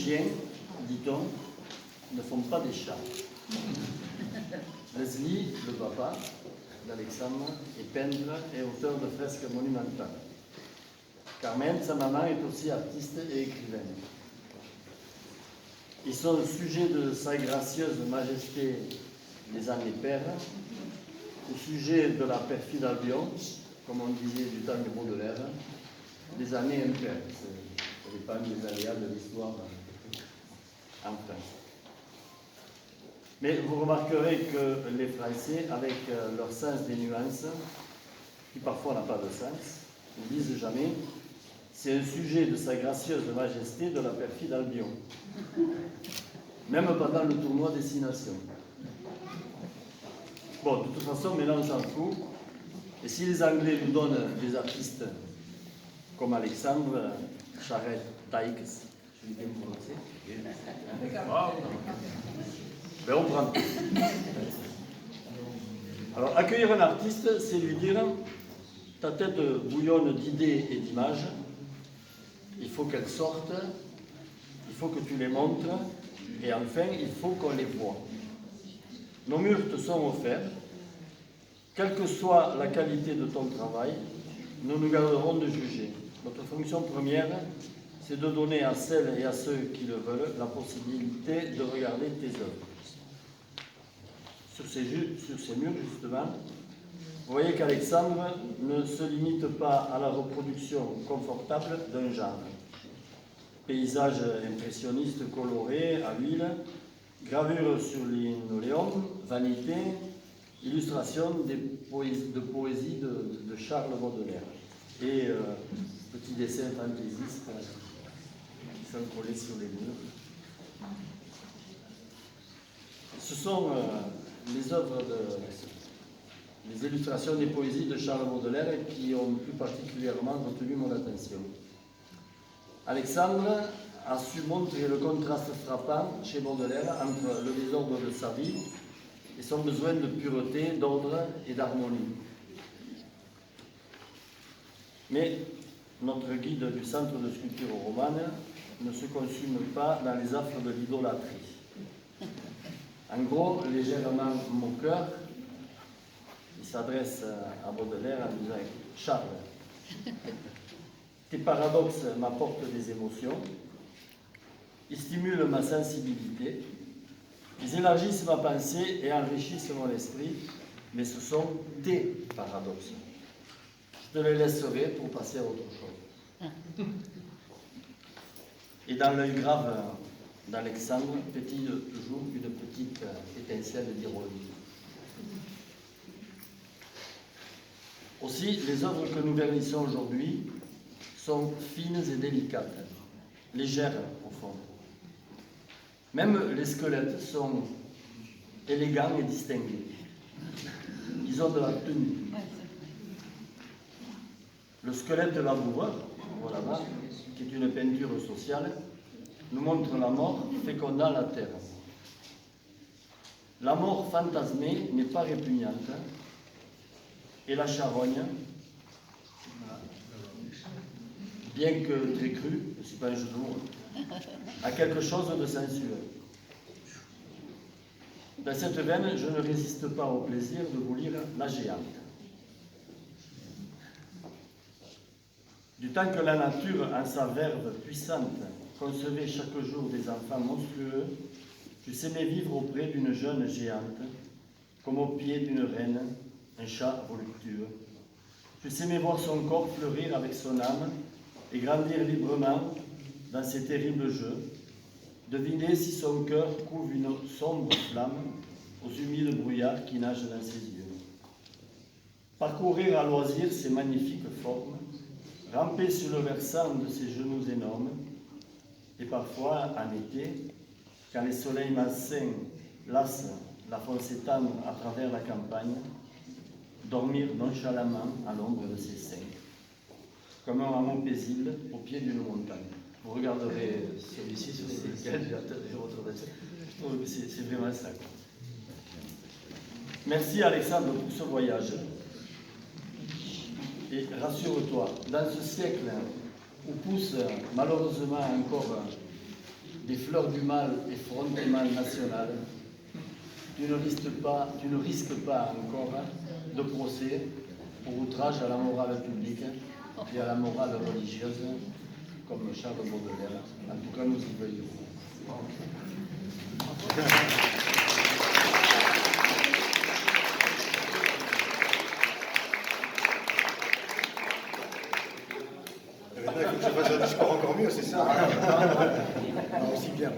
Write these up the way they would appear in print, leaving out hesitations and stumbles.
chiens, dit-on, ne font pas des chats. Leslie, le papa d'Alexandre, est peintre et auteur de fresques monumentales. Carmen, sa maman, est aussi artiste et écrivaine. Ils sont le sujet de sa gracieuse majesté les années paires, au sujet de la perfide Albion, comme on disait du temps de Baudelaire, des années impaires. Ça dépend des aléas de l'histoire en France. Mais vous remarquerez que les Français, avec leur sens des nuances, qui parfois n'a pas de sens, ne disent jamais « c'est un sujet de sa gracieuse majesté de la perfide Albion », même pendant le tournoi Destination. Bon, de toute façon, maintenant on s'en fout. Et si les Anglais nous donnent des artistes comme Alexandre Charette Taix, je l'ai bien prononcé, ben on prend tout. Alors, accueillir un artiste, c'est lui dire ta tête bouillonne d'idées et d'images, il faut qu'elles sortent, il faut que tu les montres, et enfin, il faut qu'on les voie. Nos murs te sont offerts. Quelle que soit la qualité de ton travail, nous nous garderons de juger. Notre fonction première, c'est de donner à celles et à ceux qui le veulent la possibilité de regarder tes œuvres. Sur ces murs, justement, vous voyez qu'Alexandre ne se limite pas à la reproduction confortable d'un genre. Paysage impressionniste coloré à l'huile, gravure sur linoléum, vanité, illustration de poésie de Charles Baudelaire et petits dessins fantaisistes qui sont collés sur les murs. Ce sont les œuvres les illustrations des poésies de Charles Baudelaire qui ont plus particulièrement retenu mon attention. Alexandre a su montrer le contraste frappant chez Baudelaire entre le désordre de sa vie et son besoin de pureté, d'ordre et d'harmonie. Mais notre guide du centre de sculpture romane ne se consume pas dans les affres de l'idolâtrie. En gros, légèrement moqueur, il s'adresse à Baudelaire en disant « Charles, tes paradoxes m'apportent des émotions, ils stimulent ma sensibilité, ils élargissent ma pensée et enrichissent mon esprit, mais ce sont tes paradoxes. Je te les laisserai pour passer à autre chose. » Et dans l'œil grave d'Alexandre pétille toujours une petite étincelle d'ironie. Aussi, les œuvres que nous vernissons aujourd'hui sont fines et délicates, légères au fond. Même les squelettes sont élégants et distingués. Ils ont de la tenue. Le squelette de l'amoureux, voilà, qui est une peinture sociale, nous montre la mort fécondant la terre. La mort fantasmée n'est pas répugnante, et la charogne, bien que très crue, je ne suis pas un jeu de mots, a quelque chose de sensuel. Dans cette veine, je ne résiste pas au plaisir de vous lire La Géante. Du temps que la nature, en sa verve puissante, concevait chaque jour des enfants monstrueux, je s'aimais vivre auprès d'une jeune géante, comme au pied d'une reine, un chat voluptueux. Je s'aimais voir son corps fleurir avec son âme et grandir librement dans ces terribles jeux, deviner si son cœur couvre une sombre flamme aux humides brouillards qui nagent dans ses yeux. Parcourir à loisir ces magnifiques formes, ramper sur le versant de ses genoux énormes, et parfois, en été, quand les soleils malsains lassent la font s'étendre à travers la campagne, dormir nonchalamment à l'ombre de ses seins, comme un hameau paisible au pied d'une montagne. Vous regarderez celui-ci sur lequel j'ai atterri votre dessin. Je trouve que c'est vraiment ça. Merci Alexandre pour ce voyage. Et rassure-toi, dans ce siècle où poussent malheureusement encore des fleurs du mal et front du mal national. Tu ne risques pas encore de procès pour outrage à la morale publique et à la morale religieuse, comme Charles Baudelaire. En tout cas, nous y veillons. Maintenant, il faut que je fasse un discours encore mieux, c'est ça? Aussi bien.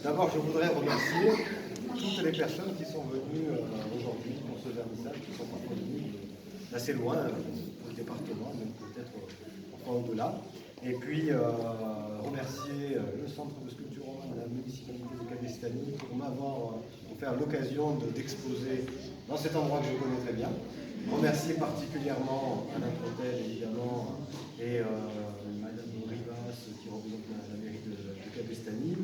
D'abord, je voudrais remercier toutes les personnes qui sont venues aujourd'hui pour ce vernissage, qui sont parfois venues d'assez loin, au département, même peut-être encore au-delà. Et puis, remercier le Centre de sculpture romane, la municipalité de Cabestany pour m'avoir offert l'occasion d'exposer dans cet endroit que je connais très bien. Remercier particulièrement Alain Trottel, évidemment, et Madame Rivas, qui représente la mairie de Cabestany.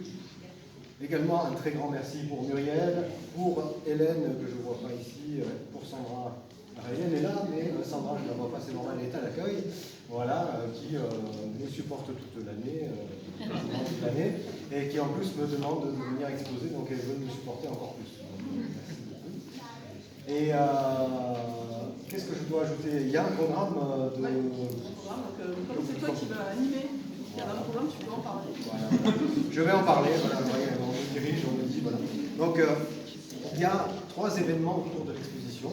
Également un très grand merci pour Muriel, pour Hélène, que je ne vois pas ici, pour Sandra. Alors, Hélène est là, mais Sandra, je ne la vois pas, c'est normal, elle est à l'accueil. Voilà, qui me supporte toute l'année, et qui en plus me demande de venir exposer, donc elle veut me supporter encore plus. Merci beaucoup. Et qu'est-ce que je dois ajouter? Il y a un programme de... Ouais, un programme, donc, comme c'est toi qui vas animer, il y a un programme, tu peux en parler. Voilà. Je vais en parler, voilà, on me dirige, on me dit, voilà. Donc, il y a 3 événements autour de l'exposition.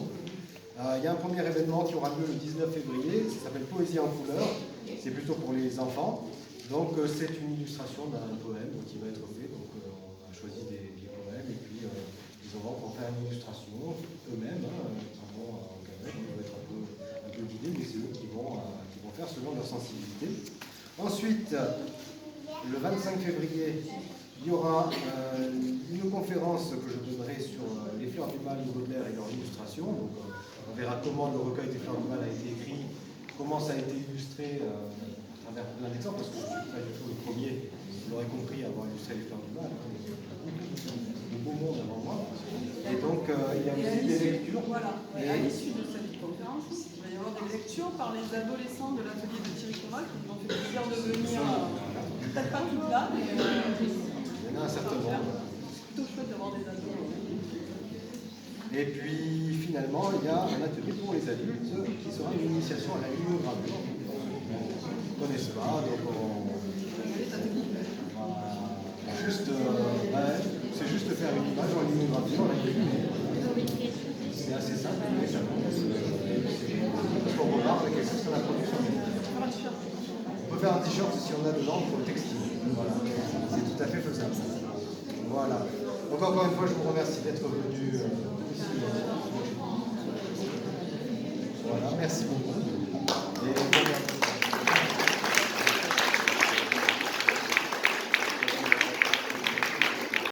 Il y a un premier événement qui aura lieu le 19 février, ça s'appelle Poésie en couleurs, c'est plutôt pour les enfants. Donc c'est une illustration d'un poème qui va être fait, donc on a choisi des poèmes et puis les enfants vont faire une illustration eux-mêmes, qui vont encadrer, qui vont être un peu guidés, mais c'est eux qui vont faire selon leur sensibilité. Ensuite, le 25 février, il y aura une conférence que je donnerai sur les fleurs du mal de Baudelaire et leur illustration. Donc, on verra comment le recueil des fleurs du mal a été écrit, comment ça a été illustré à travers plein d'exemples, parce que je ne suis pas du tout le premier, vous l'aurez compris, à avoir illustré les fleurs du mal. Il y a de beau monde avant moi. Et donc, il y a aussi des lectures. Voilà, et à l'issue de cette conférence, il va y avoir des lectures par les adolescents de l'atelier de Thierry Cora qui nous ont fait plaisir de venir, peut-être pas toutes là, mais il y en a un certain nombre. c'est plutôt chouette d'avoir des ados. Et puis finalement, il y a un atelier pour les adultes qui sera une initiation à la linogravure. Ils ne connaissent pas, donc c'est juste faire une image en linogravure. C'est assez simple, mais ça qu'on remarque quelque chose qu'on a produit sur le. On peut faire un t-shirt si on a de l'encre textile. Voilà. C'est tout à fait faisable. Voilà. Donc encore une fois, je vous remercie d'être venu. Voilà, merci beaucoup.